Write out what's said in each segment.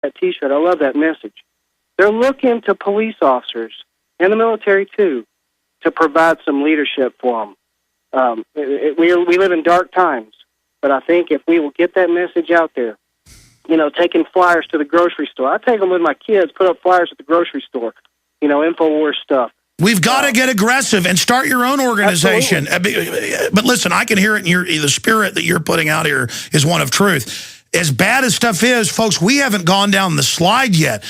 that T-shirt. I love that message. They're looking to police officers and the military too to provide some leadership for them. We live in dark times, but I think if we will get that message out there, you know, taking flyers to the grocery store. I take them with my kids, put up flyers at the grocery store, you know, InfoWars stuff. We've got to get aggressive and start your own organization. Absolutely. But listen, I can hear it in the spirit that you're putting out here is one of truth. As bad as stuff is, folks, we haven't gone down the slide yet.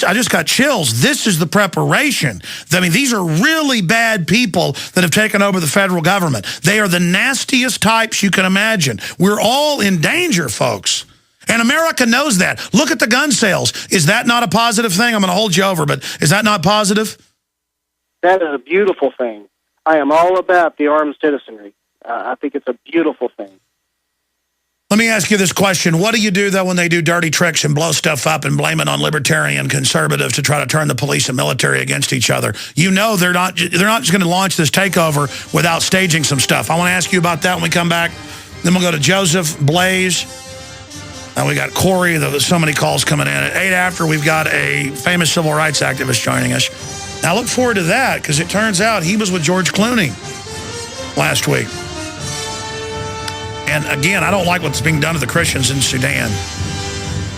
I just got chills. This is the preparation. I mean, these are really bad people that have taken over the federal government. They are the nastiest types you can imagine. We're all in danger, folks. And America knows that. Look at the gun sales. Is that not a positive thing? I'm going to hold you over, but is that not positive? That is a beautiful thing. I am all about the armed citizenry. I think it's a beautiful thing. Let me ask you this question. What do you do, though, when they do dirty tricks and blow stuff up and blame it on libertarian conservatives to try to turn the police and military against each other? You know they're not just going to launch this takeover without staging some stuff. I want to ask you about that when we come back. Then we'll go to Joseph, Blaze. We got Corey. There's so many calls coming in. At 8 after, we've got a famous civil rights activist joining us. Now, look forward to that, because it turns out he was with George Clooney last week. And again, I don't like what's being done to the Christians in Sudan.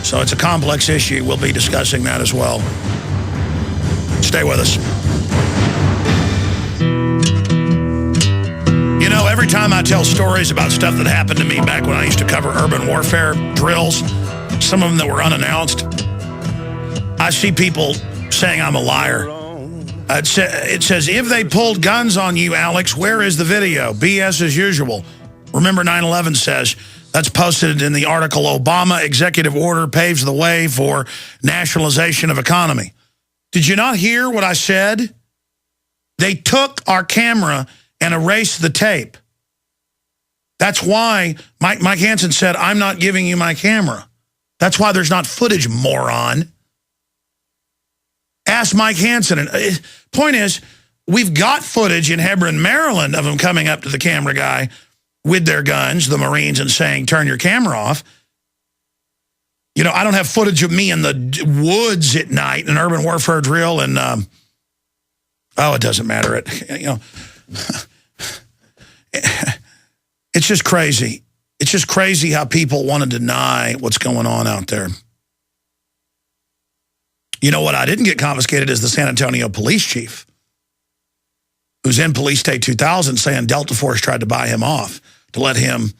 So it's a complex issue. We'll be discussing that as well. Stay with us. You know, every time I tell stories about stuff that happened to me back when I used to cover urban warfare drills, some of them that were unannounced, I see people saying I'm a liar. It says, if they pulled guns on you, Alex, where is the video? BS as usual. Remember 9/11 says, that's posted in the article, Obama executive order paves the way for nationalization of economy. Did you not hear what I said? They took our camera and erased the tape. That's why Mike Hansen said, I'm not giving you my camera. That's why there's not footage, moron. Ask Mike Hansen. And point is, we've got footage in Hebron, Maryland of them coming up to the camera guy with their guns, the Marines, and saying, turn your camera off. You know, I don't have footage of me in the woods at night, an urban warfare drill, and, oh, it doesn't matter. You know, it's just crazy. It's just crazy how people want to deny what's going on out there. You know what I didn't get confiscated is the San Antonio police chief, who's in Police State 2000 saying Delta Force tried to buy him off to let him,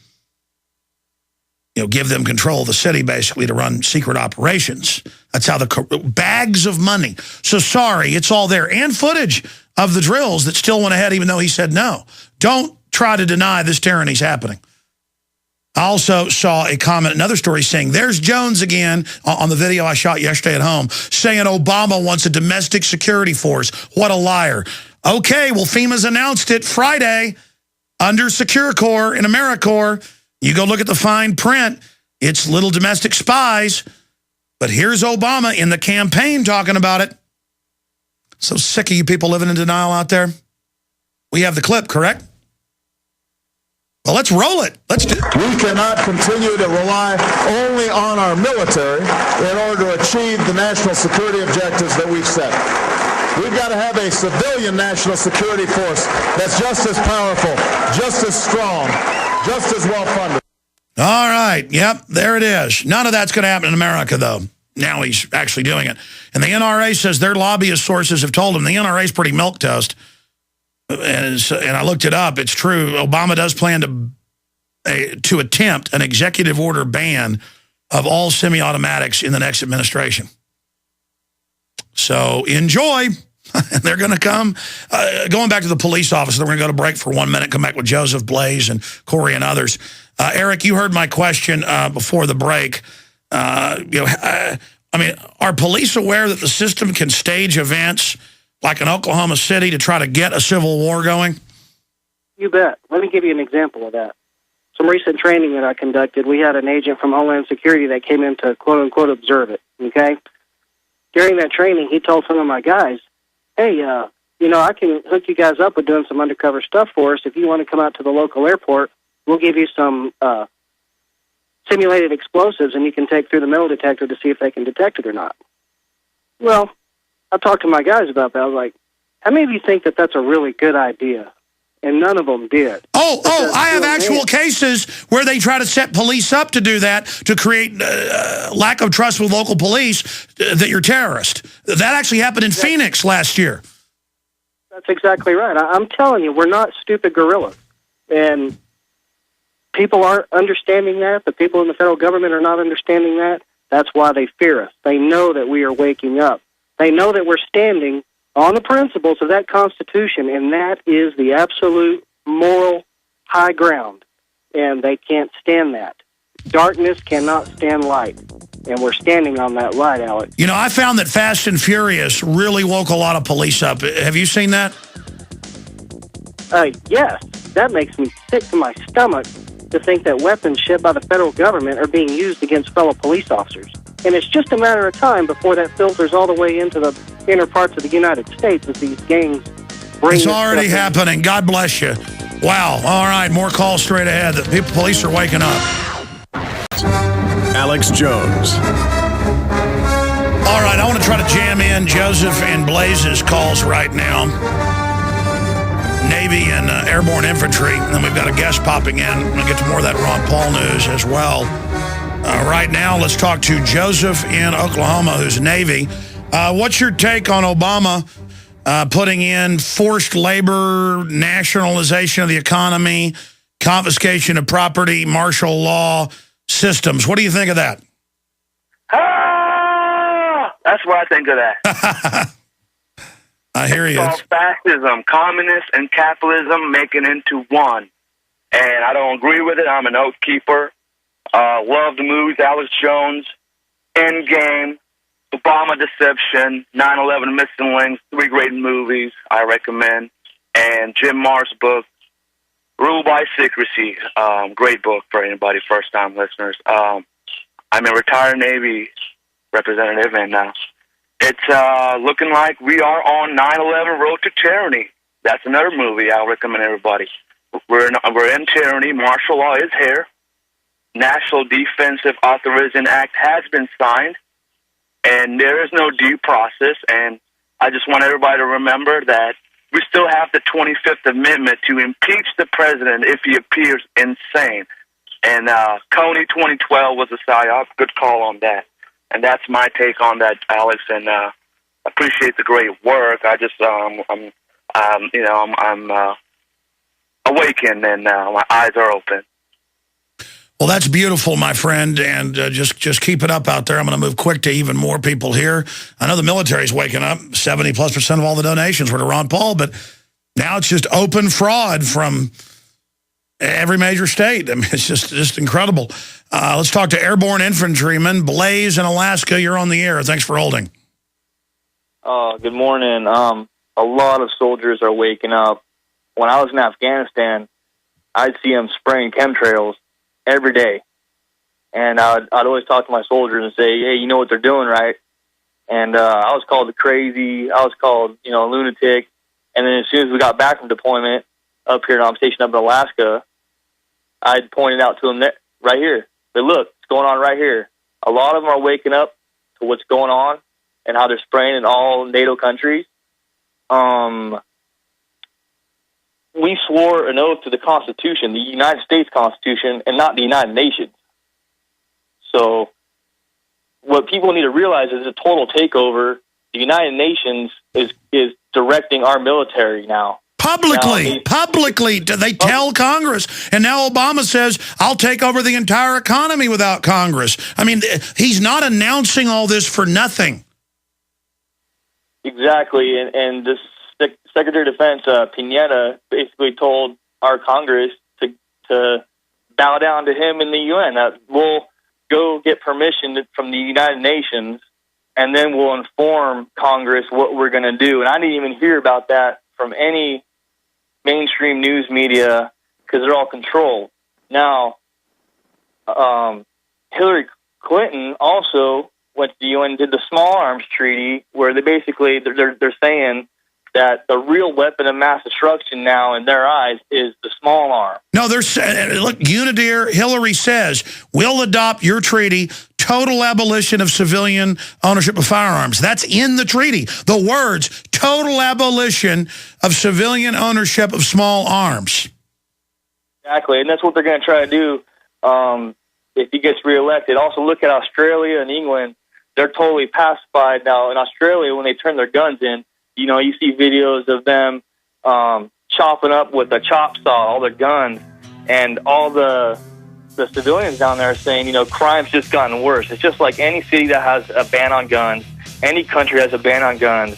you know, give them control of the city, basically, to run secret operations. That's how bags of money. So sorry, it's all there. And footage of the drills that still went ahead even though he said no. Don't try to deny this tyranny's happening. I also saw a comment, another story saying, there's Jones again on the video I shot yesterday at home, saying Obama wants a domestic security force. What a liar. Okay, well, FEMA's announced it Friday under Secure Corps and AmeriCorps. You go look at the fine print. It's little domestic spies. But here's Obama in the campaign talking about it. So sick of you people living in denial out there. We have the clip, correct? Well, let's roll it. Let's do it. We cannot continue to rely only on our military in order to achieve the national security objectives that we've set. We've got to have a civilian national security force that's just as powerful, just as strong, just as well-funded. All right. Yep, there it is. None of that's going to happen in America, though. Now he's actually doing it. And the NRA says their lobbyist sources have told him the NRA is pretty milquetoast. And I looked it up. It's true. Obama does plan to attempt an executive order ban of all semi-automatics in the next administration. So enjoy. They're going to come. Going back to the police officer, we're going to go to break for 1 minute, come back with Joseph, Blaze, and Corey and others. Eric, you heard my question before the break. I mean, are police aware that the system can stage events like in Oklahoma City to try to get a civil war going? You bet. Let me give you an example of that. Some recent training that I conducted, we had an agent from Homeland Security that came in to quote-unquote observe it, okay? During that training, he told some of my guys, hey, you know, I can hook you guys up with doing some undercover stuff for us. If you want to come out to the local airport, we'll give you some simulated explosives, and you can take through the metal detector to see if they can detect it or not. Well, I talked to my guys about that. I was like, how many of you think that that's a really good idea? And none of them did. I have actual cases where they try to set police up to do that, to create lack of trust with local police, that you're terrorist. That actually happened in Phoenix last year. That's exactly right. I'm telling you, we're not stupid gorillas. And people aren't understanding that. The people in the federal government are not understanding that. That's why they fear us. They know that we are waking up. They know that we're standing on the principles of that Constitution, and that is the absolute moral high ground. And they can't stand that. Darkness cannot stand light. And we're standing on that light, Alex. You know, I found that Fast and Furious really woke a lot of police up. Have you seen that? Yes. That makes me sick to my stomach to think that weapons shipped by the federal government are being used against fellow police officers. And it's just a matter of time before that filters all the way into the inner parts of the United States as these gangs bring. It's already happening. God bless you. Wow. All right, more calls straight ahead. The police are waking up. Alex Jones. All right, I want to try to jam in Joseph and Blaze's calls right now. Navy and Airborne Infantry. And then we've got a guest popping in. We're going to get to more of that Ron Paul news as well. Right now, let's talk to Joseph in Oklahoma, who's Navy. What's your take on Obama putting in forced labor, nationalization of the economy, confiscation of property, martial law systems? What do you think of that? That's what I think of that. I hear you. It's called fascism, communists and capitalism making into one. And I don't agree with it. I'm an oath keeper. Love the movies, Alex Jones, Endgame, Obama Deception, 9/11 Missing Links, 3 great movies I recommend. And Jim Marrs' book, Rule by Secrecy, great book for anybody, first-time listeners. I'm a retired Navy representative, and it's looking like we are on 9/11 Road to Tyranny. That's another movie I'll recommend everybody. We're in tyranny. Martial law is here. National Defensive Authorization Act has been signed, and there is no due process. And I just want everybody to remember that we still have the 25th Amendment to impeach the president if he appears insane. And Clooney 2012 was a psyop. Good call on that. And that's my take on that, Alex. And appreciate the great work. I just I'm awakened, and my eyes are open. Well, that's beautiful, my friend, and just keep it up out there. I'm going to move quick to even more people here. I know the military's waking up. 70+% of all the donations were to Ron Paul, but now it's just open fraud from every major state. I mean, it's just incredible. Let's talk to Airborne Infantryman Blaze in Alaska. You're on the air. Thanks for holding. Good morning. A lot of soldiers are waking up. When I was in Afghanistan, I'd see them spraying chemtrails every day. And I'd always talk to my soldiers and say, hey, you know what they're doing, right? And I was called crazy. I was called, a lunatic. And then as soon as we got back from deployment up here, and I'm stationed up in Alaska, I'd pointed out to them that right here. But look, it's going on right here. A lot of them are waking up to what's going on and how they're spraying in all NATO countries. We swore an oath to the Constitution, the United States Constitution, and not the United Nations. So what people need to realize is a total takeover. The United Nations is directing our military now. Publicly, they tell Congress. And now Obama says, I'll take over the entire economy without Congress. I mean, he's not announcing all this for nothing. Exactly. And this Secretary of Defense Pineda basically told our Congress to bow down to him in the UN. That we'll go get permission from the United Nations, and then we'll inform Congress what we're going to do. And I didn't even hear about that from any mainstream news media because they're all controlled. Now, Hillary Clinton also went to the UN and did the small arms treaty, where they basically they're saying that the real weapon of mass destruction now in their eyes is the small arm. No, there's look, Unidir, Hillary says, we'll adopt your treaty, total abolition of civilian ownership of firearms. That's in the treaty. The words, total abolition of civilian ownership of small arms. Exactly, and that's what they're going to try to do if he gets reelected. Also, look at Australia and England. They're totally pacified now. In Australia, when they turn their guns in, you know, you see videos of them chopping up with a chop saw all their guns, and all the civilians down there are saying, you know, crime's just gotten worse. It's just like any city that has a ban on guns, any country has a ban on guns,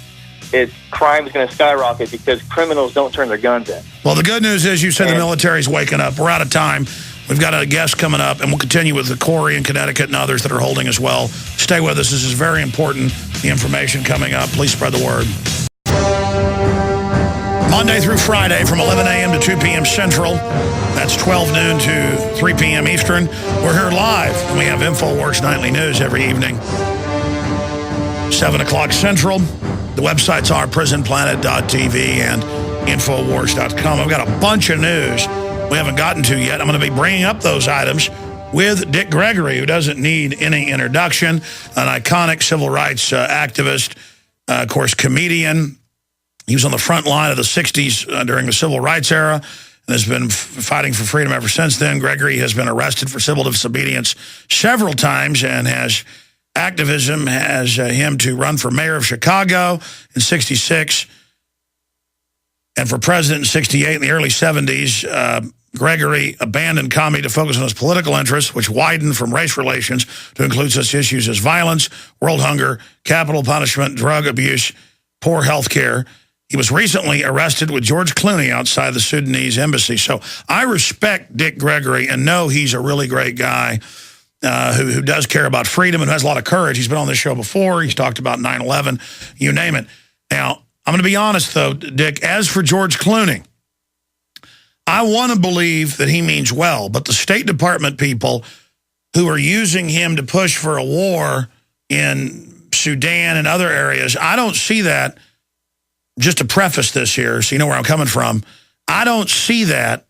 crime is going to skyrocket because criminals don't turn their guns in. Well, the good news is you said the military's waking up. We're out of time. We've got a guest coming up, and we'll continue with the Corey in Connecticut and others that are holding as well. Stay with us. This is very important, the information coming up. Please spread the word. Monday through Friday from 11 a.m. to 2 p.m. Central. That's 12 noon to 3 p.m. Eastern. We're here live, and we have InfoWars Nightly News every evening. 7 o'clock Central. The websites are prisonplanet.tv and Infowars.com. I've got a bunch of news we haven't gotten to yet. I'm going to be bringing up those items with Dick Gregory, who doesn't need any introduction, an iconic civil rights activist, of course, comedian. He was on the front line of the 60s during the civil rights era and has been fighting for freedom ever since then. Gregory has been arrested for civil disobedience several times, and activism has him to run for mayor of Chicago in 66 and for president in 68. In the early 70s, Gregory abandoned comedy to focus on his political interests, which widened from race relations to include such issues as violence, world hunger, capital punishment, drug abuse, poor health care. He was recently arrested with George Clooney outside the Sudanese embassy. So I respect Dick Gregory and know he's a really great guy who does care about freedom and has a lot of courage. He's been on this show before. He's talked about 9/11, you name it. Now, I'm going to be honest, though, Dick, as for George Clooney, I want to believe that he means well, but the State Department people who are using him to push for a war in Sudan and other areas, I don't see that. Just to preface this here, so you know where I'm coming from, I don't see that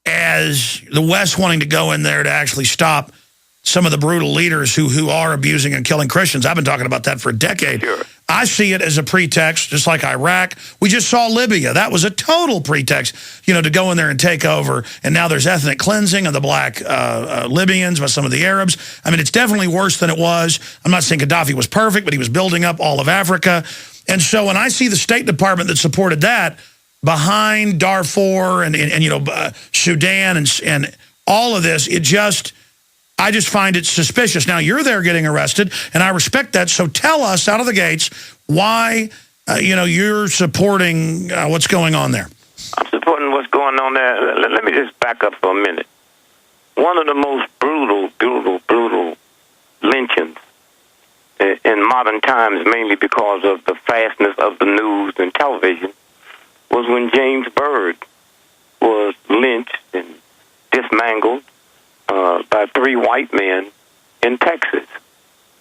as the West wanting to go in there to actually stop some of the brutal leaders who are abusing and killing Christians. I've been talking about that for a decade. Sure. I see it as a pretext, just like Iraq. We just saw Libya. That was a total pretext, you know, to go in there and take over. And now there's ethnic cleansing of the black Libyans by some of the Arabs. I mean, it's definitely worse than it was. I'm not saying Gaddafi was perfect, but he was building up all of Africa. And so when I see the State Department that supported that behind Darfur and you know, Sudan and all of this, I just find it suspicious. Now, you're there getting arrested, and I respect that. So tell us out of the gates why, you know, you're supporting what's going on there. I'm supporting what's going on there. Let me just back up for a minute. One of the most brutal lynchings in modern times, mainly because of the fastness of the news and television, was when James Byrd was lynched and dismangled by 3 white men in Texas.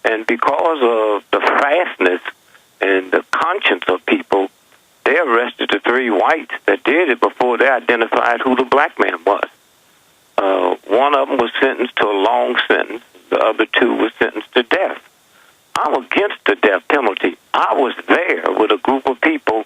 And because of the fastness and the conscience of people, they arrested the 3 whites that did it before they identified who the black man was. One of them was sentenced to a long sentence. The other 2 were sentenced to death. I'm against the death penalty. I was there with a group of people